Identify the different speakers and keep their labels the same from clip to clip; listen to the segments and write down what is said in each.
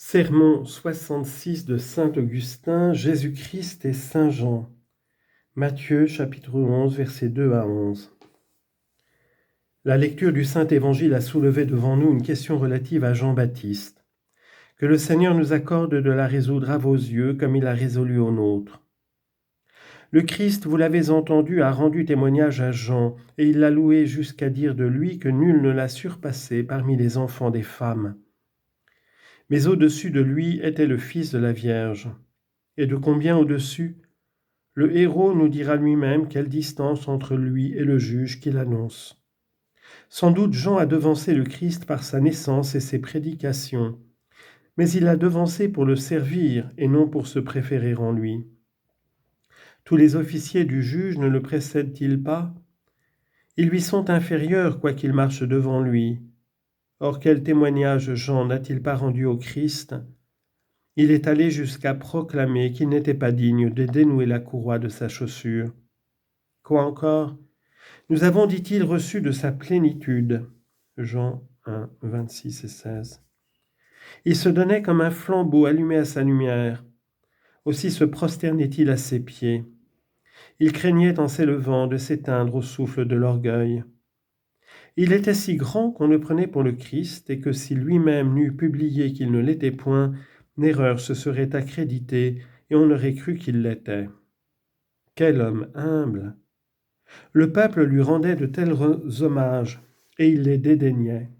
Speaker 1: Sermon 66 de saint Augustin, Jésus-Christ et saint Jean. Matthieu chapitre 11, versets 2 à 11. La lecture du Saint-Évangile a soulevé devant nous une question relative à Jean-Baptiste. Que le Seigneur nous accorde de la résoudre à vos yeux comme il a résolu aux nôtres. Le Christ, vous l'avez entendu, a rendu témoignage à Jean, et il l'a loué jusqu'à dire de lui que nul ne l'a surpassé parmi les enfants des femmes. Mais au-dessus de lui était le Fils de la Vierge. Et de combien au-dessus? Le héros nous dira lui-même quelle distance entre lui et le juge qu'il annonce. Sans doute Jean a devancé le Christ par sa naissance et ses prédications, mais il l'a devancé pour le servir et non pour se préférer en lui. Tous les officiers du juge ne le précèdent-ils pas? Ils lui sont inférieurs quoiqu'ils marchent devant lui. Or quel témoignage Jean n'a-t-il pas rendu au Christ? Il est allé jusqu'à proclamer qu'il n'était pas digne de dénouer la courroie de sa chaussure. Quoi encore? Nous avons, dit-il, reçu de sa plénitude. Jean 1, 26 et 16. Il se donnait comme un flambeau allumé à sa lumière. Aussi se prosternait-il à ses pieds. Il craignait en s'élevant de s'éteindre au souffle de l'orgueil. Il était si grand qu'on le prenait pour le Christ et que si lui-même n'eût publié qu'il ne l'était point, l'erreur se serait accréditée et on aurait cru qu'il l'était. Quel homme humble! Le peuple lui rendait de tels hommages et il les dédaignait.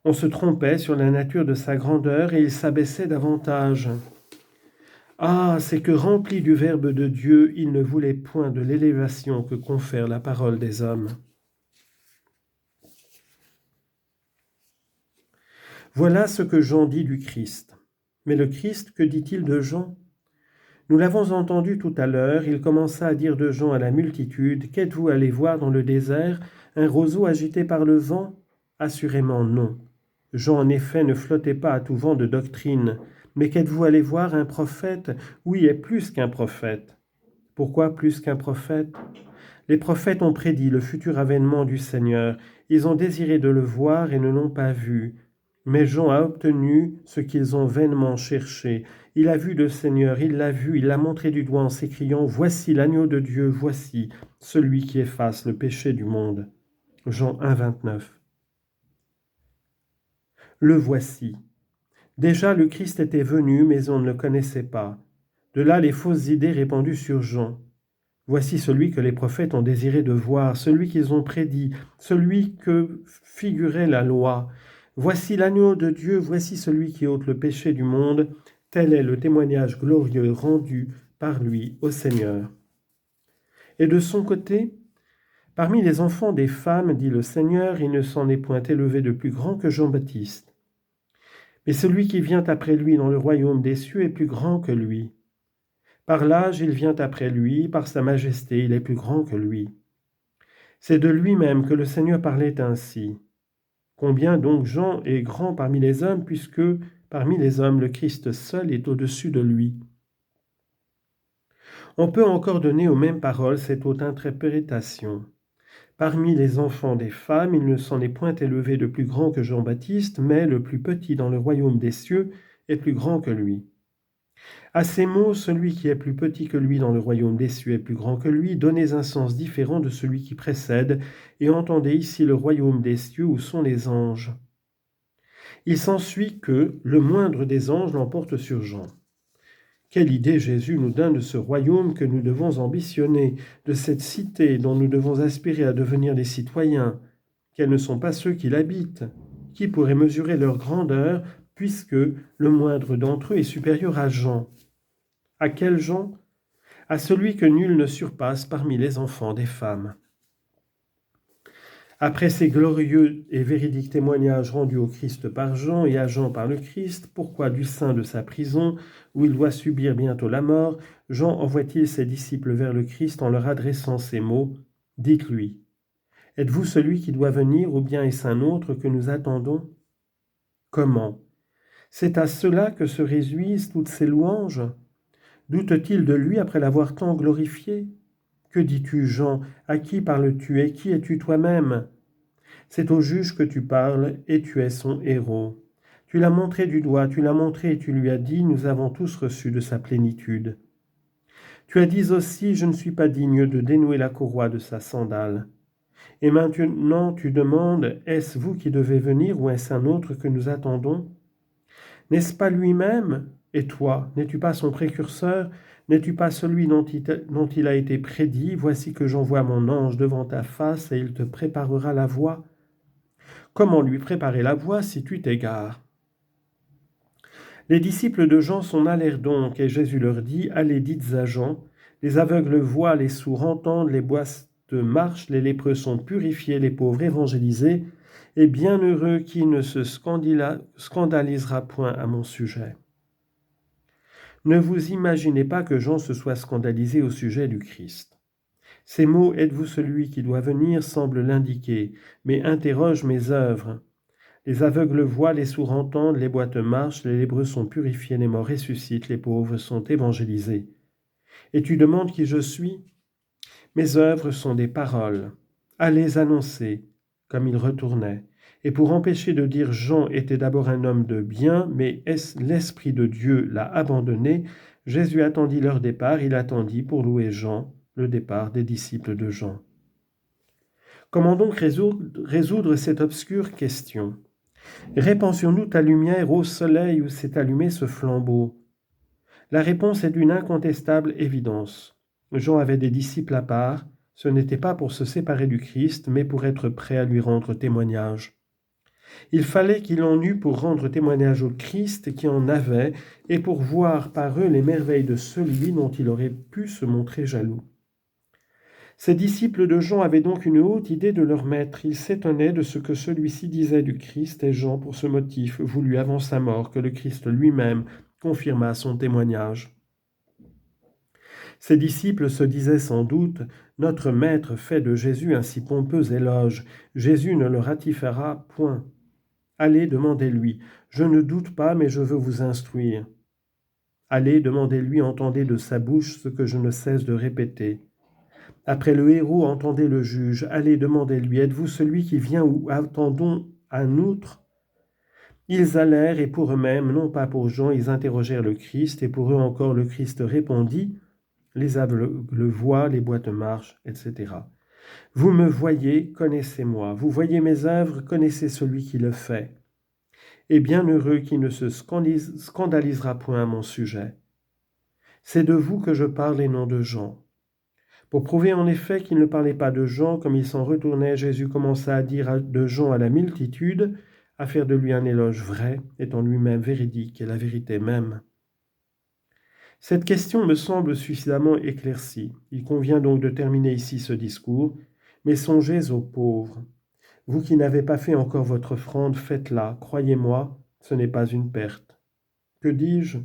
Speaker 1: On se trompait sur la nature de sa grandeur et il s'abaissait davantage. Ah, c'est que rempli du Verbe de Dieu, il ne voulait point de l'élévation que confère la parole des hommes. Voilà ce que Jean dit du Christ. Mais le Christ, que dit-il de Jean? Nous l'avons entendu tout à l'heure, il commença à dire de Jean à la multitude, « Qu'êtes-vous allé voir dans le désert? Un roseau agité par le vent? Assurément non. Jean en effet ne flottait pas à tout vent de doctrine. Mais qu'êtes-vous allé voir? Un prophète? Oui, et plus qu'un prophète. Pourquoi plus qu'un prophète? Les prophètes ont prédit le futur avènement du Seigneur. Ils ont désiré de le voir et ne l'ont pas vu. Mais Jean a obtenu ce qu'ils ont vainement cherché. Il a vu le Seigneur, il l'a vu, il l'a montré du doigt en s'écriant « Voici l'agneau de Dieu, voici celui qui efface le péché du monde. » Jean 1, 29. Le voici. Déjà le Christ était venu, mais on ne le connaissait pas. De là les fausses idées répandues sur Jean. Voici celui que les prophètes ont désiré de voir, celui qu'ils ont prédit, celui que figurait la loi. Voici l'agneau de Dieu, voici celui qui ôte le péché du monde. Tel est le témoignage glorieux rendu par lui au Seigneur. Et de son côté, parmi les enfants des femmes, dit le Seigneur, il ne s'en est point élevé de plus grand que Jean-Baptiste. Mais celui qui vient après lui dans le royaume des cieux est plus grand que lui. Par l'âge, il vient après lui, par sa majesté, il est plus grand que lui. C'est de lui-même que le Seigneur parlait ainsi. Combien donc Jean est grand parmi les hommes, puisque parmi les hommes, le Christ seul est au-dessus de lui. On peut encore donner aux mêmes paroles cette haute interprétation. Parmi les enfants des femmes, il ne s'en est point élevé de plus grand que Jean-Baptiste, mais le plus petit dans le royaume des cieux est plus grand que lui. À ces mots, celui qui est plus petit que lui dans le royaume des cieux est plus grand que lui, donnez un sens différent de celui qui précède, et entendez ici le royaume des cieux où sont les anges. Il s'ensuit que le moindre des anges l'emporte sur Jean. Quelle idée Jésus nous donne de ce royaume que nous devons ambitionner, de cette cité dont nous devons aspirer à devenir des citoyens. Quels ne sont pas ceux qui l'habitent? Qui pourrait mesurer leur grandeur, puisque le moindre d'entre eux est supérieur à Jean? À quel Jean? À celui que nul ne surpasse parmi les enfants des femmes. Après ces glorieux et véridiques témoignages rendus au Christ par Jean et à Jean par le Christ, pourquoi du sein de sa prison, où il doit subir bientôt la mort, Jean envoie-t-il ses disciples vers le Christ en leur adressant ces mots? Dites-lui, êtes-vous celui qui doit venir ou bien est-ce un autre que nous attendons? Comment? C'est à cela que se réduisent toutes ces louanges? Doute-t-il de lui après l'avoir tant glorifié? Que dis-tu, Jean? À qui parles-tu et qui es-tu toi-même? C'est au juge que tu parles et tu es son héros. Tu l'as montré du doigt, tu l'as montré et tu lui as dit, nous avons tous reçu de sa plénitude. Tu as dit aussi, je ne suis pas digne de dénouer la courroie de sa sandale. Et maintenant tu demandes, est-ce vous qui devez venir ou est-ce un autre que nous attendons? N'est-ce pas lui-même? Et toi, n'es-tu pas son précurseur? N'es-tu pas celui dont il a été prédit? Voici que j'envoie mon ange devant ta face et il te préparera la voie. Comment lui préparer la voie si tu t'égares? Les disciples de Jean s'en allèrent donc, et Jésus leur dit, allez, dites à Jean, les aveugles voient, les sourds entendent, les boiteux marchent, les lépreux sont purifiés, les pauvres évangélisés, et bienheureux qui ne se scandalisera point à mon sujet. Ne vous imaginez pas que Jean se soit scandalisé au sujet du Christ. Ces mots « Êtes-vous celui qui doit venir » semblent l'indiquer, mais interroge mes œuvres. Les aveugles voient, les sourds entendent, les boiteux marchent, les lépreux sont purifiés, les morts ressuscitent, les pauvres sont évangélisés. Et tu demandes qui je suis? Mes œuvres sont des paroles. Allez annoncer, comme il retournait. Et pour empêcher de dire Jean était d'abord un homme de bien, mais l'Esprit de Dieu l'a abandonné, Jésus attendit leur départ, il attendit pour louer Jean, le départ des disciples de Jean. Comment donc résoudre cette obscure question? Répansions-nous ta lumière au soleil où s'est allumé ce flambeau? La réponse est d'une incontestable évidence. Jean avait des disciples à part, ce n'était pas pour se séparer du Christ, mais pour être prêt à lui rendre témoignage. Il fallait qu'il en eût pour rendre témoignage au Christ qui en avait, et pour voir par eux les merveilles de celui dont il aurait pu se montrer jaloux. Ces disciples de Jean avaient donc une haute idée de leur maître. Ils s'étonnaient de ce que celui-ci disait du Christ, et Jean, pour ce motif, voulut avant sa mort que le Christ lui-même confirmât son témoignage. Ses disciples se disaient sans doute, « Notre maître fait de Jésus un si pompeux éloge, Jésus ne le ratifiera point. Allez, demandez-lui, je ne doute pas, mais je veux vous instruire. Allez, demandez-lui, entendez de sa bouche ce que je ne cesse de répéter. Après le héros, entendez le juge. Allez, demandez-lui, êtes-vous celui qui vient ou attendons un autre? Ils allèrent, et pour eux-mêmes, non pas pour Jean, ils interrogèrent le Christ, et pour eux encore le Christ répondit, les aveugles voient, les boiteux marchent, etc. Vous me voyez, connaissez-moi. Vous voyez mes œuvres, connaissez celui qui le fait. Et bienheureux qui ne se scandalisera point à mon sujet. C'est de vous que je parle et non de Jean. Pour prouver en effet qu'il ne parlait pas de Jean, comme il s'en retournait, Jésus commença à dire de Jean à la multitude, à faire de lui un éloge vrai, étant lui-même véridique et la vérité même. Cette question me semble suffisamment éclaircie. Il convient donc de terminer ici ce discours, mais songez aux pauvres. Vous qui n'avez pas fait encore votre offrande, faites-la, croyez-moi, ce n'est pas une perte. Que dis-je?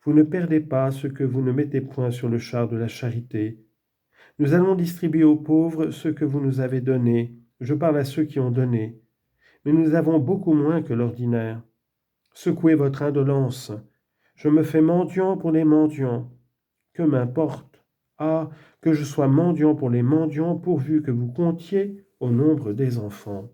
Speaker 1: Vous ne perdez pas ce que vous ne mettez point sur le char de la charité. Nous allons distribuer aux pauvres ce que vous nous avez donné. Je parle à ceux qui ont donné. Mais nous avons beaucoup moins que l'ordinaire. Secouez votre indolence. Je me fais mendiant pour les mendiants. Que m'importe? Ah, que je sois mendiant pour les mendiants, pourvu que vous comptiez au nombre des enfants.